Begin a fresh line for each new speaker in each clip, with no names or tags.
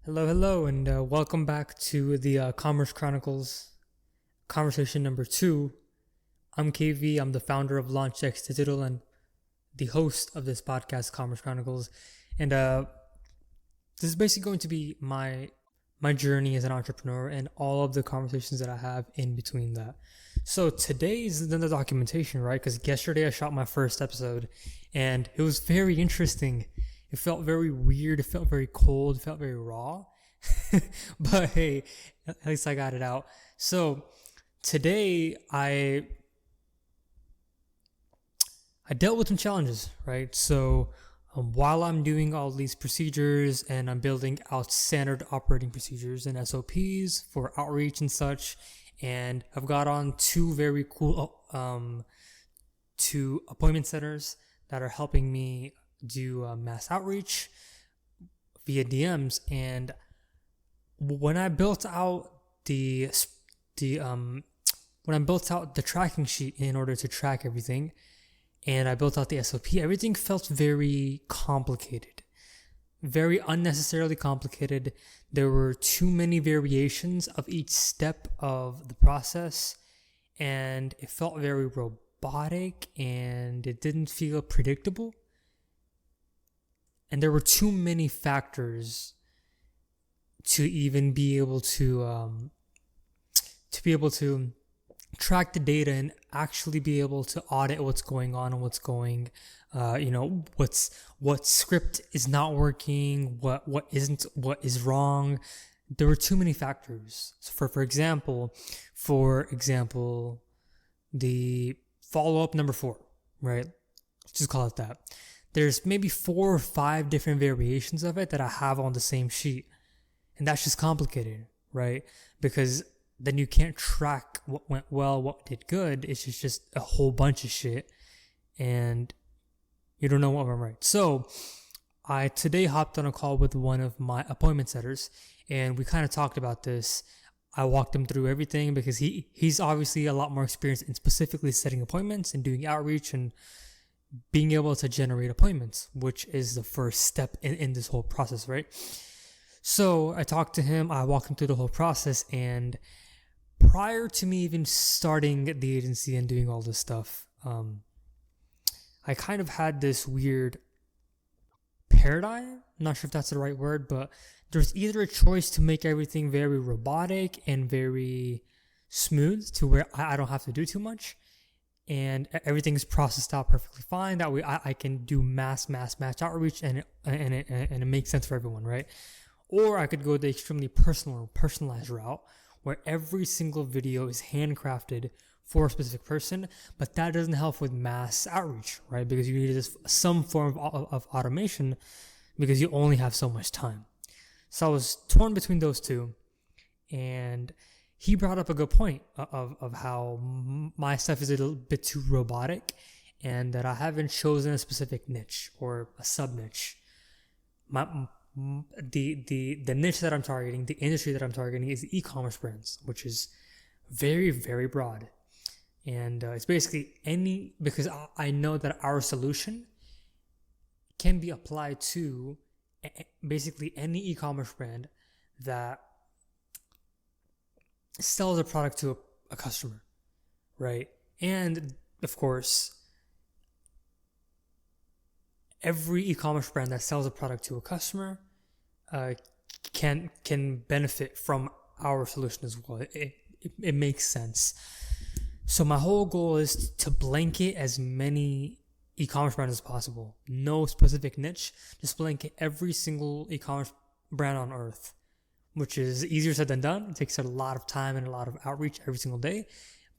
Hello, and welcome back to the Commerce Chronicles conversation number 2. I'm KV, I'm the founder of LaunchX Digital and the host of this podcast, Commerce Chronicles. And this is basically going to be my journey as an entrepreneur and all of the conversations that I have in between that. So today is the documentation, right? Because yesterday I shot my first episode and it was very interesting. It felt very weird. It felt very cold. It felt very raw. But hey, at least I got it out. So today I dealt with some challenges, right? So while I'm doing all these procedures and I'm building out standard operating procedures and SOPs for outreach and such, and I've got on two very cool two appointment setters that are helping me do mass outreach via DMs. And when I built out the tracking sheet in order to track everything, and I built out the SOP, everything felt very complicated, very unnecessarily complicated. There were too many variations of each step of the process, and it felt very robotic, and it didn't feel predictable. And there were too many factors to even be able to track the data and actually be able to audit what's going on and what's going, what script is not working, what is wrong. There were too many factors. So for example, the follow-up number 4, right? Let's just call it that. There's maybe 4 or 5 different variations of it that I have on the same sheet. And that's just complicated, right? Because then you can't track what went well, what did good. It's just a whole bunch of shit. And you don't know what went right. So I today hopped on a call with one of my appointment setters. And we kind of talked about this. I walked him through everything because he's obviously a lot more experienced in specifically setting appointments and doing outreach and being able to generate appointments, which is the first step in this whole process, right? So I talked to him, I walked him through the whole process, and prior to me even starting the agency and doing all this stuff, I kind of had this weird paradigm. I'm not sure if that's the right word, but there's either a choice to make everything very robotic and very smooth to where I don't have to do too much, and everything's processed out perfectly fine. That way I can do mass outreach and it makes sense for everyone, right? Or I could go the extremely personalized route where every single video is handcrafted for a specific person, but that doesn't help with mass outreach, right? Because you need some form of automation because you only have so much time. So I was torn between those two, and he brought up a good point of how my stuff is a little bit too robotic and that I haven't chosen a specific niche or a sub niche. The niche that I'm targeting, the industry that I'm targeting is e-commerce brands, which is very, very broad. And it's basically because I know that our solution can be applied to basically any e-commerce brand that sells a product to a customer, right? And of course, every e-commerce brand that sells a product to a customer can benefit from our solution as well. It makes sense. So my whole goal is to blanket as many e-commerce brands as possible. No specific niche, just blanket every single e-commerce brand on earth, which is easier said than done. It takes a lot of time and a lot of outreach every single day.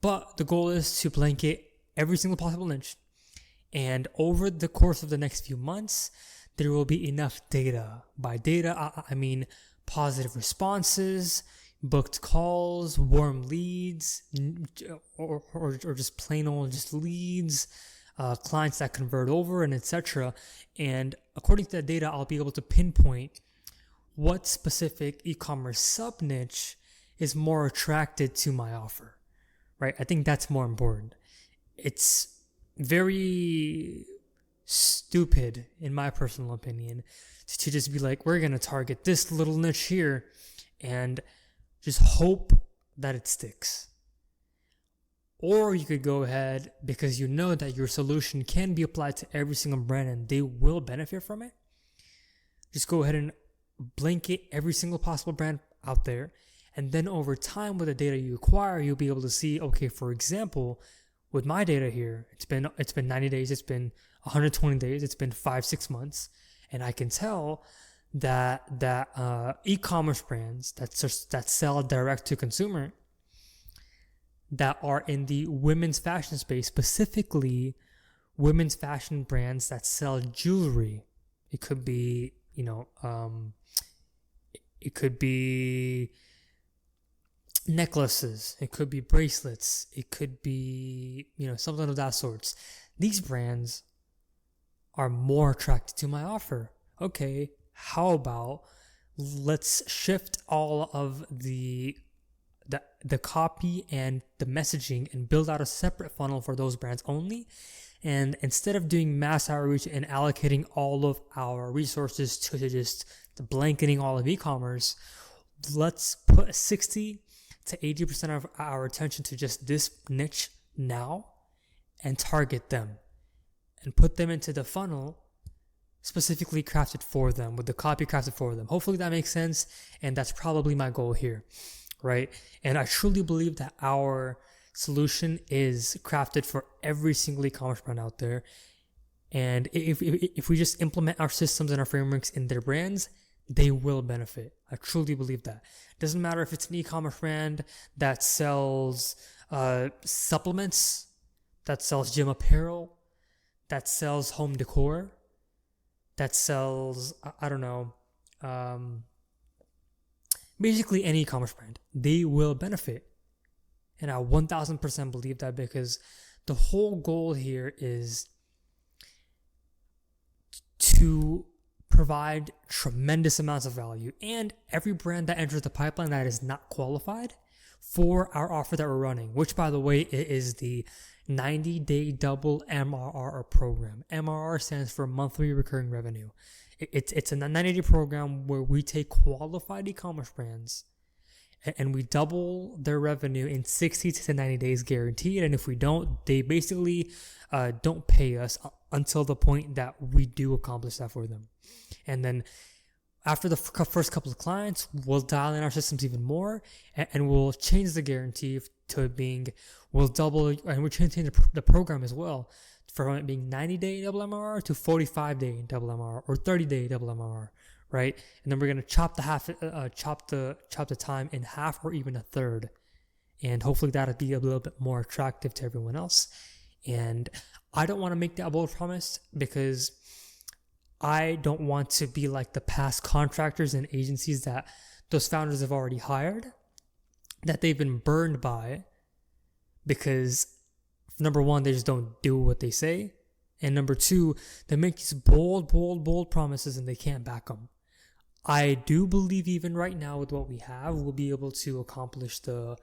But the goal is to blanket every single possible niche. And over the course of the next few months, there will be enough data. By data, I mean positive responses, booked calls, warm leads, or just plain old just leads, clients that convert over, and etc. And according to that data, I'll be able to pinpoint what specific e-commerce sub-niche is more attracted to my offer, right? I think that's more important. It's very stupid, in my personal opinion, to just be like, we're going to target this little niche here and just hope that it sticks. Or you could go ahead, because you know that your solution can be applied to every single brand and they will benefit from it. Just go ahead and blanket every single possible brand out there. And then over time, with the data you acquire, you'll be able to see, okay, for example, with my data here, it's been 90 days, it's been 120 days, it's been 5-6 months, and I can tell that e-commerce brands that sell direct to consumer, that are in the women's fashion space, specifically women's fashion brands that sell jewelry. It could be, it could be necklaces, it could be bracelets, it could be, something of that sorts. These brands are more attracted to my offer. Okay, how about let's shift all of the copy and the messaging and build out a separate funnel for those brands only. And instead of doing mass outreach and allocating all of our resources to just blanketing all of e-commerce, let's put 60 to 80% of our attention to just this niche now and target them and put them into the funnel specifically crafted for them, with the copy crafted for them. Hopefully that makes sense, and that's probably my goal here, right? And I truly believe that our solution is crafted for every single e-commerce brand out there. And if we just implement our systems and our frameworks in their brands, they will benefit. I truly believe that. It doesn't matter if it's an e-commerce brand that sells supplements, that sells gym apparel, that sells home decor, that sells, basically any e-commerce brand. They will benefit. And I 1000% believe that, because the whole goal here is to provide tremendous amounts of value. And every brand that enters the pipeline that is not qualified for our offer that we're running, which, by the way, it is the 90-day double MRR program. MRR stands for monthly recurring revenue. It's a 90-day program where we take qualified e-commerce brands and we double their revenue in 60 to 90 days guaranteed. And if we don't, they basically don't pay us until the point that we do accomplish that for them. And then after the first couple of clients, we'll dial in our systems even more, and we'll change the guarantee to being, we'll double, and we're changing the program as well, from it being 90-day double MRR to 45-day double MRR or 30-day double MRR, right? And then we're gonna chop the time in half or even a third, and hopefully that'll be a little bit more attractive to everyone else. And I don't want to make that bold promise, because I don't want to be like the past contractors and agencies that those founders have already hired, that they've been burned by, because number one, they just don't do what they say. And number two, they make these bold promises and they can't back them. I do believe even right now with what we have, we'll be able to accomplish the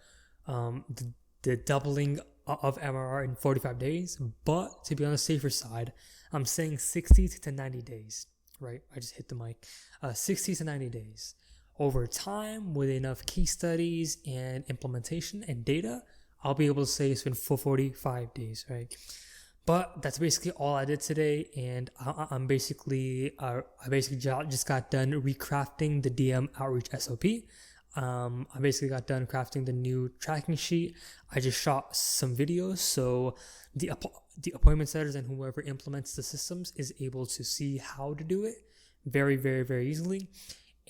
doubling of MRR in 45 days. But to be on the safer side, I'm saying 60 to 90 days, right? I just hit the mic. 60 to 90 days. Over time, with enough case studies and implementation and data, I'll be able to say it's been 45 days, right? But that's basically all I did today, and I basically just got done recrafting the DM outreach SOP. I basically got done crafting the new tracking sheet. I just shot some videos, so the appointment setters and whoever implements the systems is able to see how to do it very, very, very easily.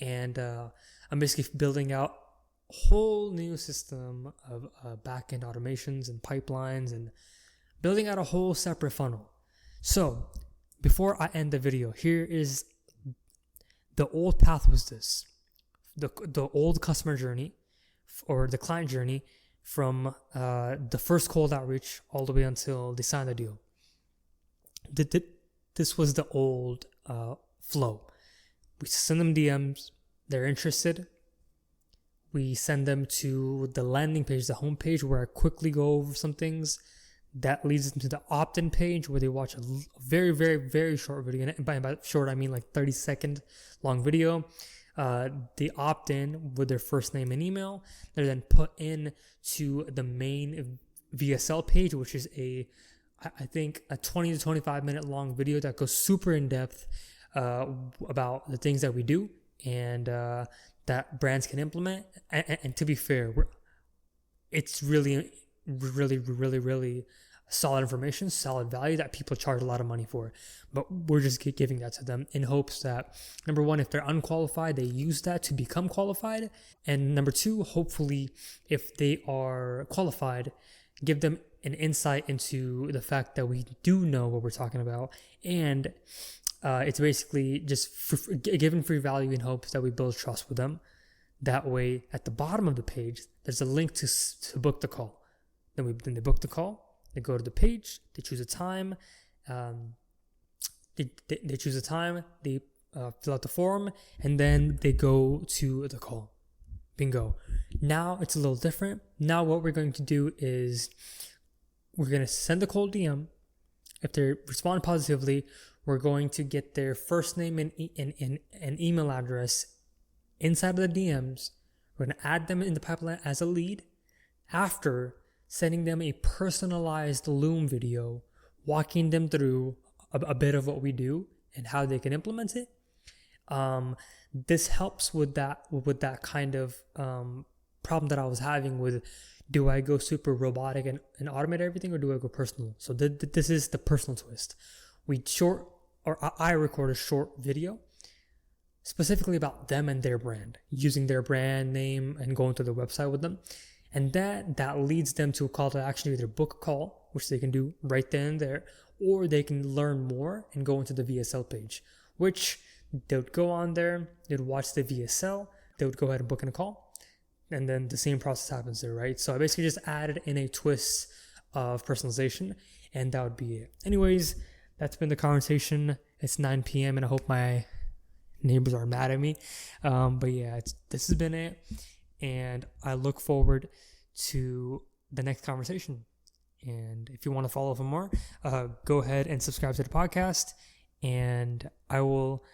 And I'm basically building out a whole new system of back-end automations and pipelines, and building out a whole separate funnel. So before I end the video, here is the old path. Was this the old customer journey or the client journey from the first cold outreach all the way until they sign the deal? This was the old flow. We send them DMs, they're interested. We send them to the landing page, the homepage, where I quickly go over some things. That leads them to the opt-in page where they watch a very, very, very short video. And by short, I mean like 30-second long video. They opt in with their first name and email. They're then put in to the main VSL page, which is I think a 20 to 25 minute long video that goes super in depth about the things that we do and that brands can implement. And to be fair, it's really, really, really, really solid information, solid value that people charge a lot of money for. But we're just giving that to them in hopes that, number one, if they're unqualified, they use that to become qualified. And number two, hopefully, if they are qualified, give them an insight into the fact that we do know what we're talking about. And it's basically just giving free value in hopes that we build trust with them. That way, at the bottom of the page, there's a link to book the call. Then they book the call. They go to the page. They choose a time. They choose a time. They fill out the form, and then they go to the call. Bingo. Now it's a little different. Now what we're going to do is we're going to send a cold DM. If they respond positively, we're going to get their first name and email address inside of the DMs. We're going to add them in the pipeline as a lead after sending them a personalized Loom video, walking them through a bit of what we do and how they can implement it. This helps with that kind of problem that I was having with, do I go super robotic and automate everything, or do I go personal? So this is the personal twist. I record a short video specifically about them and their brand, using their brand name and going to their website with them. And that leads them to a call to action, either book a call, which they can do right then and there, or they can learn more and go into the VSL page, which they would go on there, they'd watch the VSL, they would go ahead and book in a call, and then the same process happens there, right? So I basically just added in a twist of personalization, and that would be it. Anyways, that's been the conversation. It's 9 p.m. and I hope my neighbors are mad at me. But yeah, this has been it. And I look forward to the next conversation. And if you want to follow for more, go ahead and subscribe to the podcast. And I will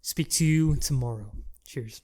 speak to you tomorrow. Cheers.